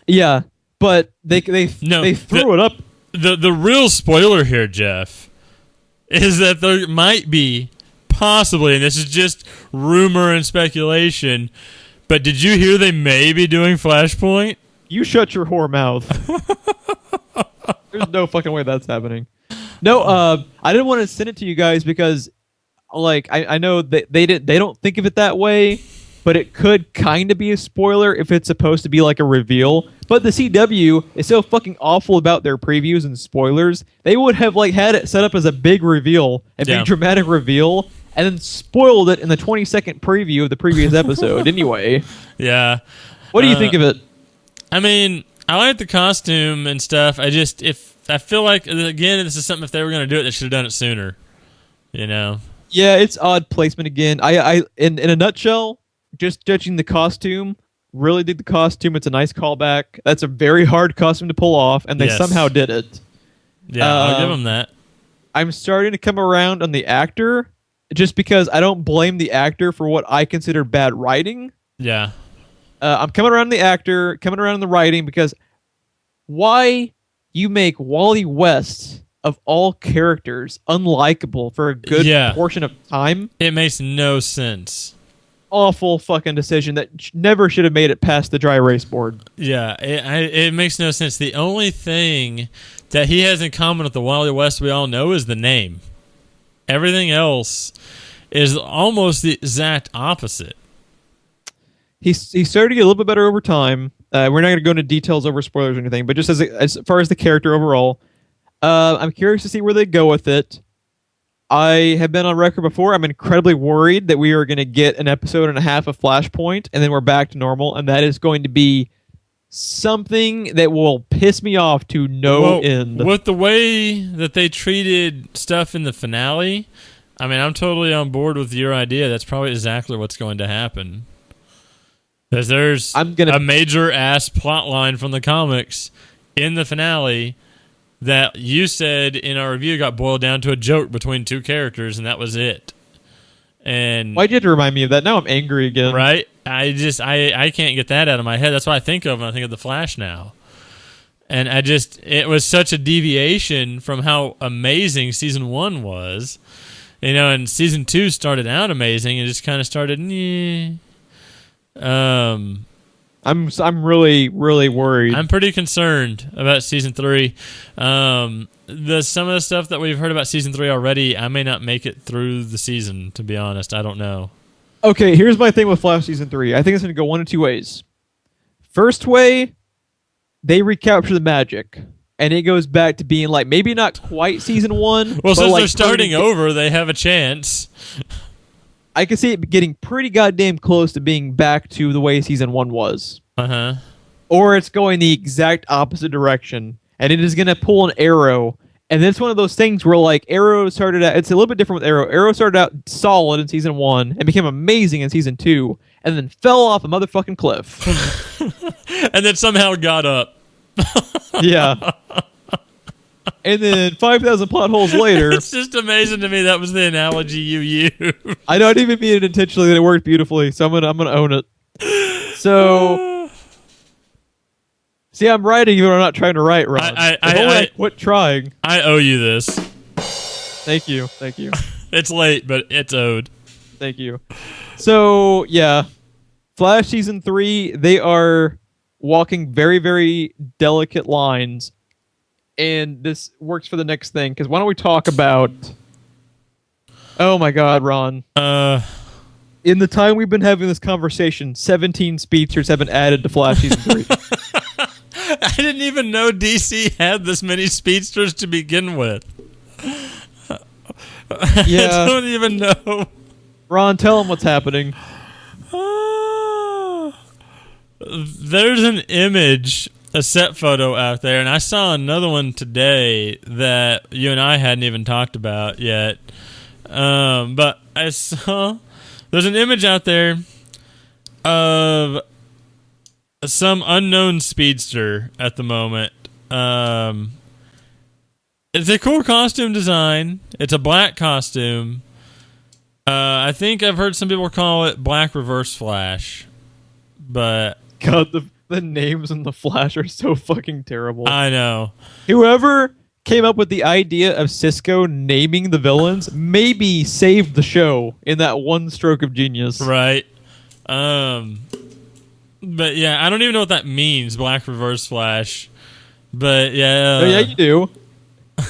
Yeah, but they threw it up. The real spoiler here, Jeff, is that there might be possibly, and this is just rumor and speculation, but did you hear they may be doing Flashpoint? You shut your whore mouth. There's no fucking way that's happening. No, I didn't want to send it to you guys because, I know that they don't think of it that way, but it could kind of be a spoiler if it's supposed to be like a reveal. But the CW is so fucking awful about their previews and spoilers. They would have had it set up as a big reveal, big dramatic reveal, and then spoiled it in the 20-second preview of the previous episode. Anyway, yeah. What do you think of it? I mean, I like the costume and stuff. I feel like, again, this is something, if they were going to do it, they should have done it sooner. You know? Yeah, it's odd placement again. In a nutshell, just judging the costume, really dig the costume. It's a nice callback. That's a very hard costume to pull off, and they somehow did it. Yeah, I'll give them that. I'm starting to come around on the actor, just because I don't blame the actor for what I consider bad writing. Yeah. I'm coming around the actor, coming around the writing, because why you make Wally West, of all characters, unlikable for a good portion of time? It makes no sense. Awful fucking decision that never should have made it past the dry erase board. Yeah, it makes no sense. The only thing that he has in common with the Wally West we all know is the name. Everything else is almost the exact opposite. He started to get a little bit better over time. We're not going to go into details over spoilers or anything, but just as far as the character overall, I'm curious to see where they go with it. I have been on record before. I'm incredibly worried that we are going to get an episode and a half of Flashpoint, and then we're back to normal, and that is going to be something that will piss me off to no end. With the way that they treated stuff in the finale, I mean, I'm totally on board with your idea. That's probably exactly what's going to happen. Because there's a major ass plot line from the comics in the finale, that you said in our review got boiled down to a joke between two characters, and that was it. And why'd you have to remind me of that? Now I'm angry again. Right? I can't get that out of my head. That's what I think of when I think of The Flash now. And it was such a deviation from how amazing season 1 was. You know, and season 2 started out amazing and just kind of started, I'm really, really worried. I'm pretty concerned about season 3. Some of the stuff that we've heard about season 3 already, I may not make it through the season, to be honest. I don't know. Okay, here's my thing with Flash season 3. I think it's going to go one of two ways. First way, they recapture the magic, and it goes back to being like maybe not quite season 1. Well, since like they're starting over, they have a chance. I can see it getting pretty goddamn close to being back to the way season 1 was. Uh-huh. Or it's going the exact opposite direction, and it is going to pull an Arrow. And then it's one of those things where, like, Arrow started out... It's a little bit different with Arrow. Arrow started out solid in season 1 and became amazing in season 2, and then fell off a motherfucking cliff. And then somehow got up. Yeah. And then 5,000 plot holes later... It's just amazing to me that was the analogy you used. I don't even mean it intentionally, that it worked beautifully, so I'm gonna own it. So... See, I'm writing even though I'm not trying to write, Ron. I quit trying. I owe you this. Thank you. It's late, but it's owed. Thank you. So, yeah. Flash Season 3, they are walking very, very delicate lines. And this works for the next thing, because why don't we talk about... Oh my god, Ron. In the time we've been having this conversation, 17 speedsters have been added to Flash Season 3. I didn't even know DC had this many speedsters to begin with. Yeah. I don't even know. Ron, tell them what's happening. There's an image, a set photo out there, and I saw another one today that you and I hadn't even talked about yet. But I saw there's an image out there of some unknown speedster at the moment. It's a cool costume design. It's a black costume. I think I've heard some people call it Black Reverse Flash. But God, the names in the Flash are so fucking terrible. I know. Whoever came up with the idea of Cisco naming the villains maybe saved the show in that one stroke of genius. Right. But yeah, I don't even know what that means, Black Reverse Flash. But yeah. Oh, yeah, you do.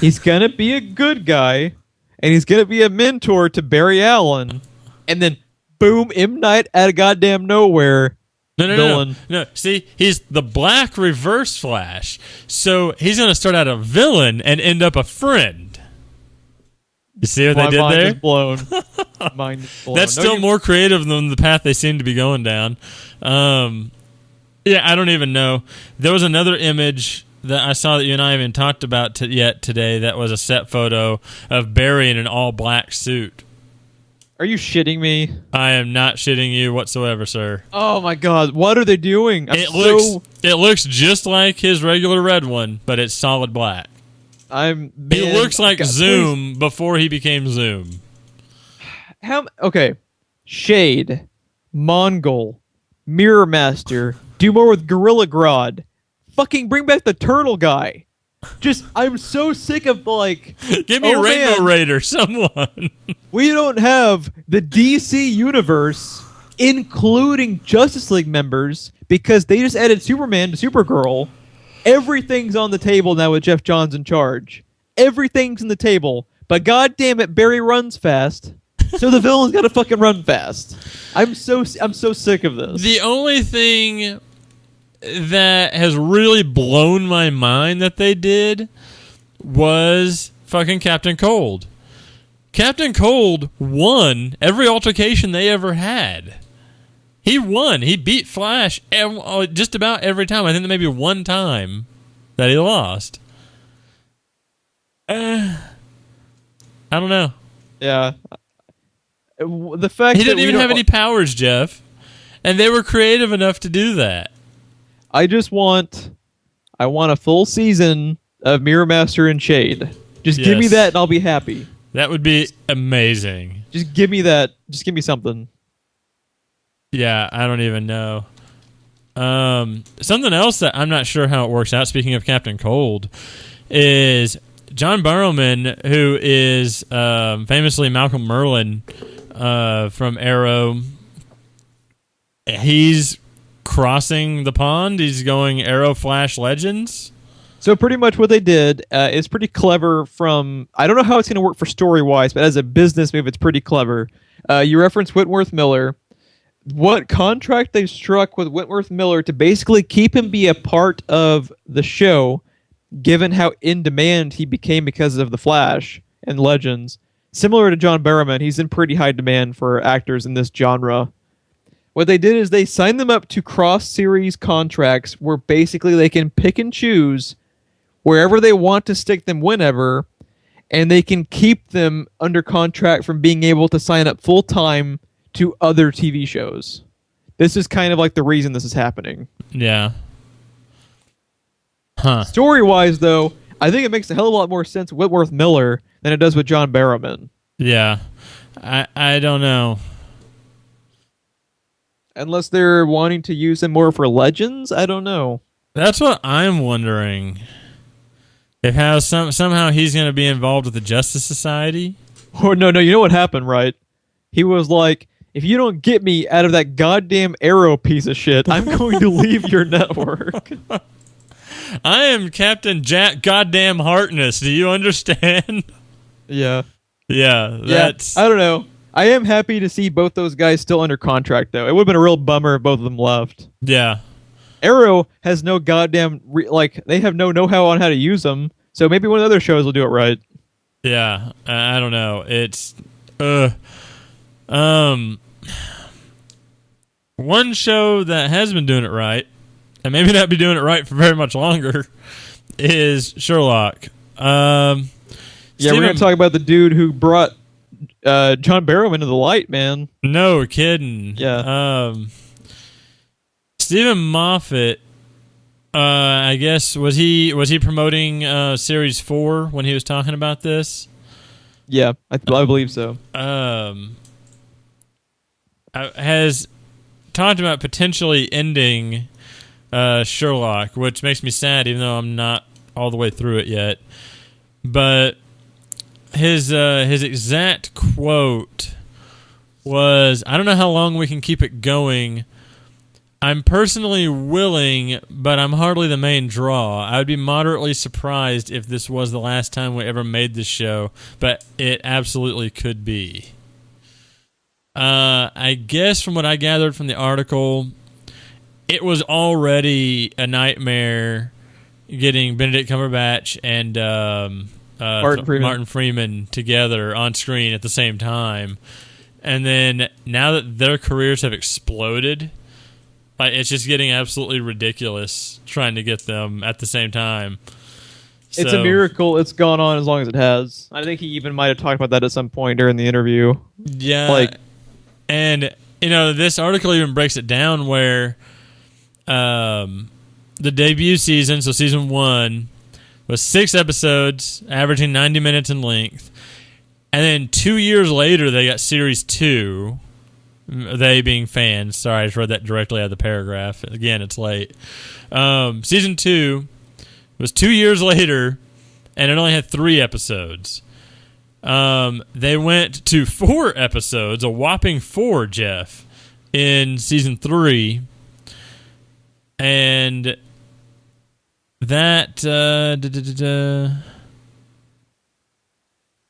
He's gonna be a good guy, and he's gonna be a mentor to Barry Allen, and then boom, M. Night out of goddamn nowhere. No. See, he's the Black Reverse Flash, so he's gonna start out a villain and end up a friend. You see what they did mind there? is blown. Mind is blown. That's still more creative than the path they seem to be going down. Yeah, I don't even know. There was another image that I saw that you and I haven't talked about yet today that was a set photo of Barry in an all-black suit. Are you shitting me? I am not shitting you whatsoever, sir. Oh my god, what are they doing? It looks just like his regular red one, but it's solid black. He looks like Zoom before he became Zoom. Okay. Shade, Mongol, Mirror Master, do more with Gorilla Grodd. Fucking bring back the turtle guy. I'm so sick of, like... Give me a Rainbow Raider, someone. We don't have the DC universe, including Justice League members, because they just added Superman to Supergirl. Everything's on the table now with Geoff Johns in charge. Everything's on the table. But goddamn it, Barry runs fast. So the villain's got to fucking run fast. I'm so sick of this. The only thing that has really blown my mind that they did was fucking Captain Cold. Captain Cold won every altercation they ever had. He won. He beat Flash just about every time. I think there may be one time that he lost. I don't know. Yeah. The fact he didn't even have any powers, Jeff. And they were creative enough to do that. I want a full season of Mirror Master and Shade. Just give me Yes. that and I'll be happy. That would be amazing. Just give me that. Just give me something. Yeah, I don't even know. Something else that I'm not sure how it works out, speaking of Captain Cold, is John Barrowman, who is famously Malcolm Merlin from Arrow. He's crossing the pond. He's going Arrow Flash Legends. So pretty much what they did is pretty clever from... I don't know how it's going to work for story-wise, but as a business move, it's pretty clever. You reference Whitworth Miller. What contract they struck with Whitworth Miller to basically keep him be a part of the show, given how in demand he became because of The Flash and Legends. Similar to John Barrowman, he's in pretty high demand for actors in this genre. What they did is they signed them up to cross-series contracts where basically they can pick and choose wherever they want to stick them whenever, and they can keep them under contract from being able to sign up full-time to other TV shows. This is kind of like the reason this is happening. Yeah. Huh. Story-wise, though, I think it makes a hell of a lot more sense with Whitworth Miller than it does with John Barrowman. Yeah. I don't know. Unless they're wanting to use him more for Legends, I don't know. That's what I'm wondering. If how somehow he's going to be involved with the Justice Society? Or no, you know what happened, right? He was like, if you don't get me out of that goddamn Arrow piece of shit, I'm going to leave your network. I am Captain Jack Goddamn Harkness. Do you understand? Yeah. Yeah, that's... I don't know. I am happy to see both those guys still under contract, though. It would have been a real bummer if both of them left. Yeah. Arrow has no goddamn... they have no know-how on how to use them, so maybe one of the other shows will do it right. Yeah, I don't know. It's... One show that has been doing it right, and maybe not be doing it right for very much longer, is Sherlock. Yeah, we're going to talk about the dude who brought John Barrowman to the light, man. No kidding. Yeah. Stephen Moffat, I guess, was he promoting Series 4 when he was talking about this? Yeah, I believe so. Has talked about potentially ending Sherlock, which makes me sad, even though I'm not all the way through it yet. But his exact quote was, "I don't know how long we can keep it going. I'm personally willing, but I'm hardly the main draw. I would be moderately surprised if this was the last time we ever made this show, but it absolutely could be." I guess from what I gathered from the article, it was already a nightmare getting Benedict Cumberbatch and Martin Freeman together on screen at the same time. And then now that their careers have exploded, it's just getting absolutely ridiculous trying to get them at the same time. It's a miracle it's gone on as long as it has. I think he even might have talked about that at some point during the interview. Yeah. And, this article even breaks it down where the debut season, so season 1, was 6 episodes, averaging 90 minutes in length. And then 2 years later, they got series 2. They being fans. Sorry, I just read that directly out of the paragraph. Again, it's late. Season 2 was 2 years later, and it only had 3 episodes. They went to 4 episodes, a whopping 4, Jeff, in season 3. And that...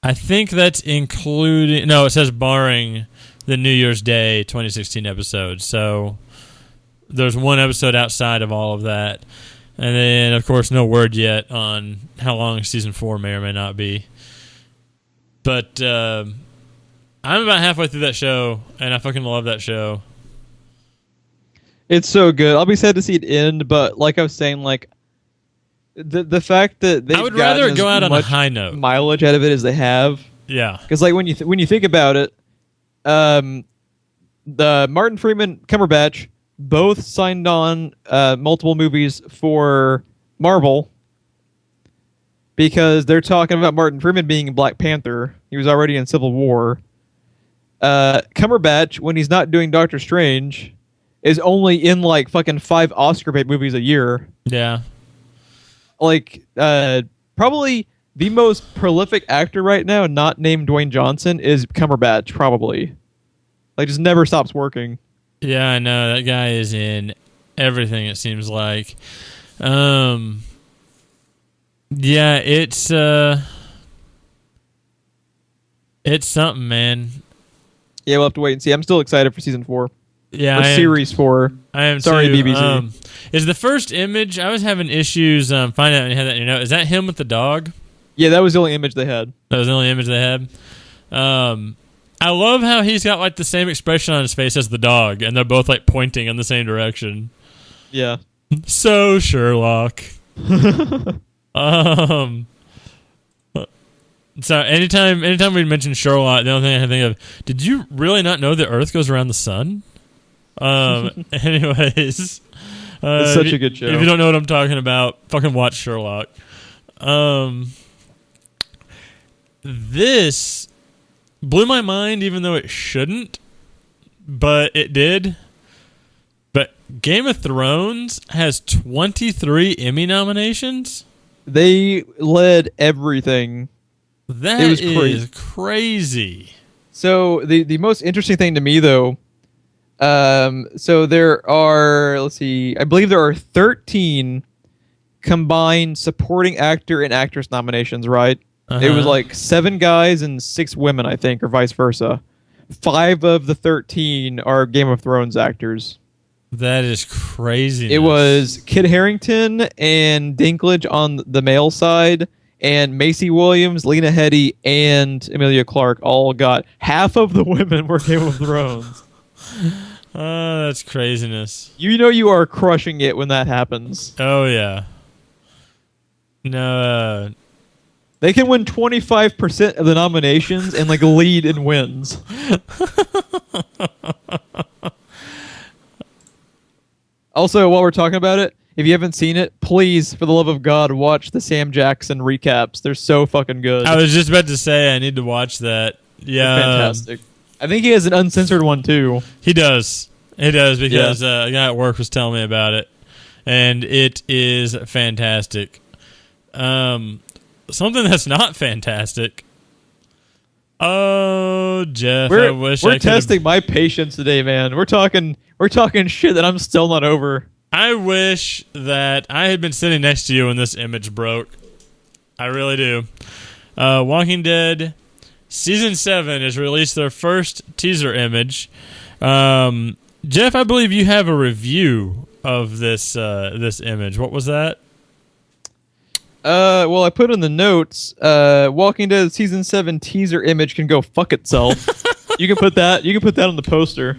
I think that's including... No, it says barring the New Year's Day 2016 episode. So there's 1 episode outside of all of that. And then, of course, no word yet on how long season 4 may or may not be. But I'm about halfway through that show, and I fucking love that show. It's so good. I'll be sad to see it end, but like I was saying, the fact that they've I would rather go out on a high note, mileage out of it as they have. Yeah, because when you think about it, the Martin Freeman, Cumberbatch both signed on multiple movies for Marvel. because they're talking about Martin Freeman being in Black Panther. He was already in Civil War. Cumberbatch, when he's not doing Doctor Strange, is only in like fucking 5 Oscar bait movies a year. Yeah. Like, probably the most prolific actor right now, not named Dwayne Johnson, is Cumberbatch, probably. Like, just never stops working. Yeah, I know. That guy is in everything, it seems like. Yeah, it's something, man. Yeah, we'll have to wait and see. I'm still excited for season 4. Yeah, or series 4. I am. Sorry, too. BBC. Is the first image? I was having issues finding out when you had that in your note. Is that him with the dog? Yeah, that was the only image they had. That was the only image they had. I love how he's got like the same expression on his face as the dog, and they're both like pointing in the same direction. Yeah. So Sherlock. So anytime we mention Sherlock, the only thing I can think of, did you really not know the Earth goes around the sun? Anyways, it's such a good show. If you don't know what I'm talking about, fucking watch Sherlock. This blew my mind, even though it shouldn't, but it did. But Game of Thrones has 23 Emmy nominations. They led everything. That is crazy. So the most interesting thing to me, though, so there are, let's see, I believe there are 13 combined supporting actor and actress nominations, right? Uh-huh. It was like 7 guys and 6 women, I think, or vice versa. 5 of the 13 are Game of Thrones actors. That is crazy. It was Kit Harington and Dinklage on the male side, and Macy Williams, Lena Headey, and Emilia Clarke all got half of the women were Game of Thrones. Oh, that's craziness. You know you are crushing it when that happens. Oh, yeah. No, they can win 25% of the nominations and like lead in wins. Also, while we're talking about it, if you haven't seen it, please, for the love of God, watch the Sam Jackson recaps. They're so fucking good. I was just about to say I need to watch that. Yeah, they're fantastic. I think he has an uncensored one too. He does. He does because a guy at work was telling me about it, and it is fantastic. Something that's not fantastic. Oh, Jeff, I wish we're testing my patience today, man. We're talking shit that I'm still not over. I wish that I had been sitting next to you when this image broke. I really do. Walking Dead Season 7 has released their first teaser image. Jeff, I believe you have a review of this image. What was that? Well, I put in the notes, Walking Dead Season 7 teaser image can go fuck itself. You can put that on the poster.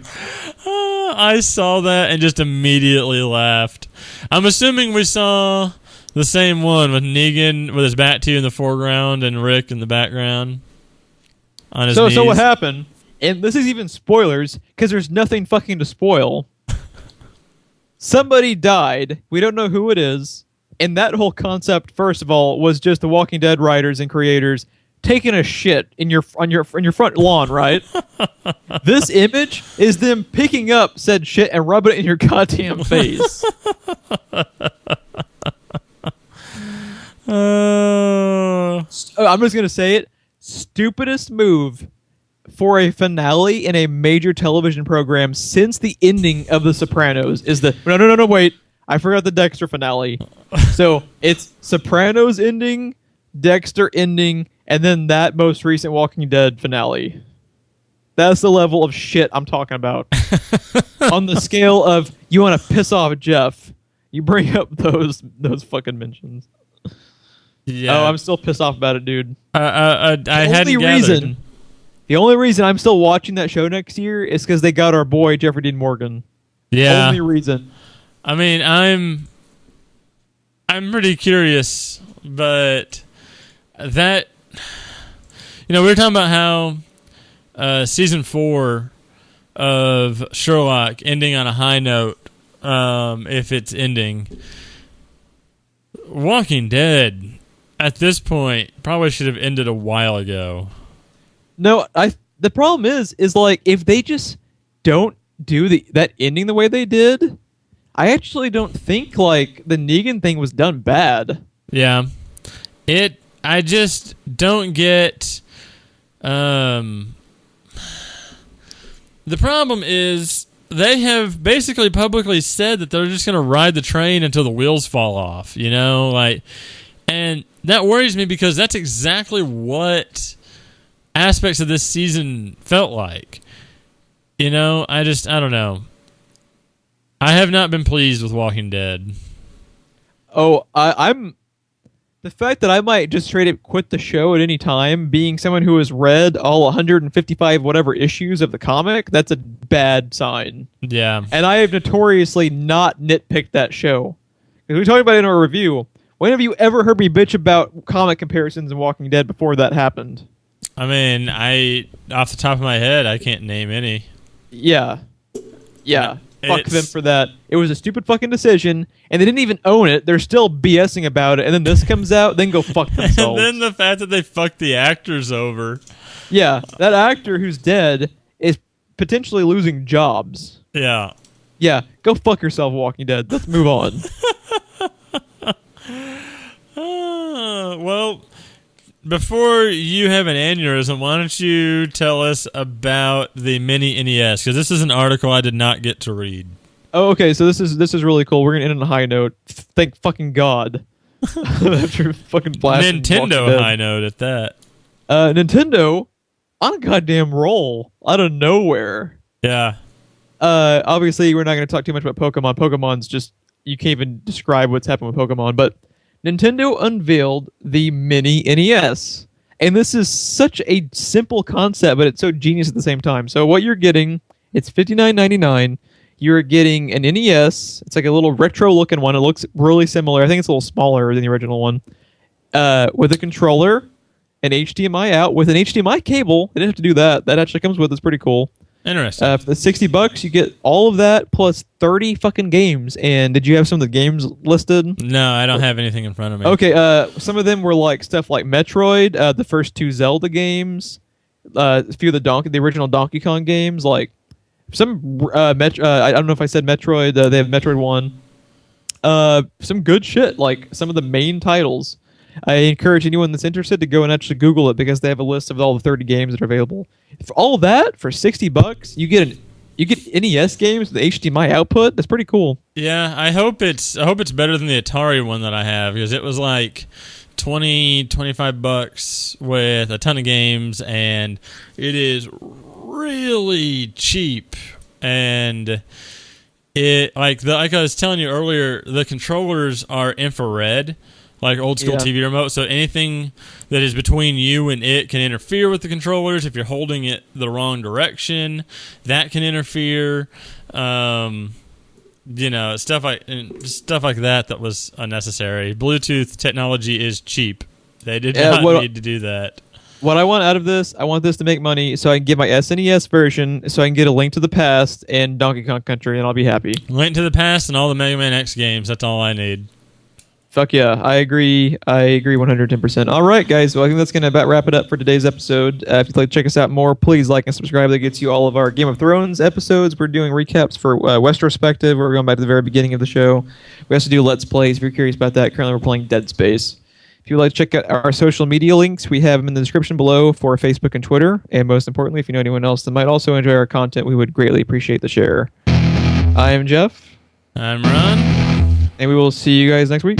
I saw that and just immediately laughed. I'm assuming we saw the same one with Negan with his back to you in the foreground and Rick in the background on his knees. So what happened, and this is even spoilers, because there's nothing fucking to spoil. Somebody died. We don't know who it is. And that whole concept, first of all, was just the Walking Dead writers and creators taking a shit in your front lawn, right? This image is them picking up said shit and rubbing it in your goddamn face. I'm just gonna say it. Stupidest move for a finale in a major television program since the ending of The Sopranos is the no wait. I forgot the Dexter finale. So it's Sopranos ending, Dexter ending, and then that most recent Walking Dead finale. That's the level of shit I'm talking about. On the scale of you want to piss off Jeff, you bring up those fucking mentions. Yeah. Oh, I'm still pissed off about it, dude. The only reason I'm still watching that show next year is because they got our boy Jeffrey Dean Morgan. Yeah. Only reason. I mean, I'm pretty curious, but that, we were talking about how season 4 of Sherlock ending on a high note, if it's ending. Walking Dead at this point, probably should have ended a while ago. No, the problem is like if they just don't do that ending the way they did, I actually don't think like the Negan thing was done bad. Yeah. I just don't get the problem is they have basically publicly said that they're just going to ride the train until the wheels fall off, you know, like, and that worries me because that's exactly what aspects of this season felt like. You know, I don't know. I have not been pleased with Walking Dead. Oh, I'm the fact that I might just straight up quit the show at any time, being someone who has read all 155 whatever issues of the comic, that's a bad sign. Yeah. And I have notoriously not nitpicked that show. Because we talked about it in our review. When have you ever heard me bitch about comic comparisons in Walking Dead before that happened? I mean, off the top of my head, I can't name any. Yeah. Fuck them for that. It was a stupid fucking decision, and they didn't even own it. They're still BSing about it, and then this comes out, then go fuck themselves. And then the fact that they fucked the actors over. Yeah, that actor who's dead is potentially losing jobs. Yeah. Yeah, go fuck yourself, Walking Dead. Let's move on. Well, before you have an aneurysm, why don't you tell us about the mini NES? Because this is an article I did not get to read. Oh, okay. So this is really cool. We're gonna end on a high note. Thank fucking God. After fucking blasting Nintendo high note at that. Nintendo on a goddamn roll out of nowhere. Yeah. Obviously, we're not going to talk too much about Pokemon. Pokemon's just you can't even describe what's happened with Pokemon, but Nintendo unveiled the mini NES. And this is such a simple concept, but it's so genius at the same time. So what you're getting, it's $59.99. You're getting an NES. It's like a little retro-looking one. It looks really similar. I think it's a little smaller than the original one. With a controller, an HDMI out, with an HDMI cable. They didn't have to do that. That actually comes with. It's pretty cool. Interesting. For the $60, you get all of that plus 30 fucking games. And did you have some of the games listed? No, I don't have anything in front of me. Okay, some of them were like stuff like Metroid, the first two Zelda games, a few of the original Donkey Kong games, like some I don't know if I said Metroid. They have Metroid 1. Some good shit, like some of the main titles. I encourage anyone that's interested to go and actually Google it because they have a list of all the 30 games that are available. For all of that, for $60, you get NES games with HDMI output. That's pretty cool. Yeah, I hope it's better than the Atari one that I have because it was like $25 with a ton of games, and it is really cheap. And it like I was telling you earlier, the controllers are infrared, like old school TV remote. So anything that is between you and it can interfere with the controllers. If you're holding it the wrong direction, that can interfere. Stuff like that was unnecessary. Bluetooth technology is cheap. They did not need to do that. What I want out of this, I want this to make money so I can get my SNES version, so I can get A Link to the Past and Donkey Kong Country, and I'll be happy. Link to the Past and all the Mega Man X games. That's all I need. Fuck yeah, I agree 110%. All right, guys, well, I think that's going to about wrap it up for today's episode. If you'd like to check us out more, please like and subscribe. That gets you all of our Game of Thrones episodes. We're doing recaps for Westrospective. We're going back to the very beginning of the show. We also do Let's Plays. If you're curious about that, currently we're playing Dead Space. If you'd like to check out our social media links, we have them in the description below for Facebook and Twitter. And most importantly, if you know anyone else that might also enjoy our content, we would greatly appreciate the share. I am Jeff. I'm Ron. And we will see you guys next week.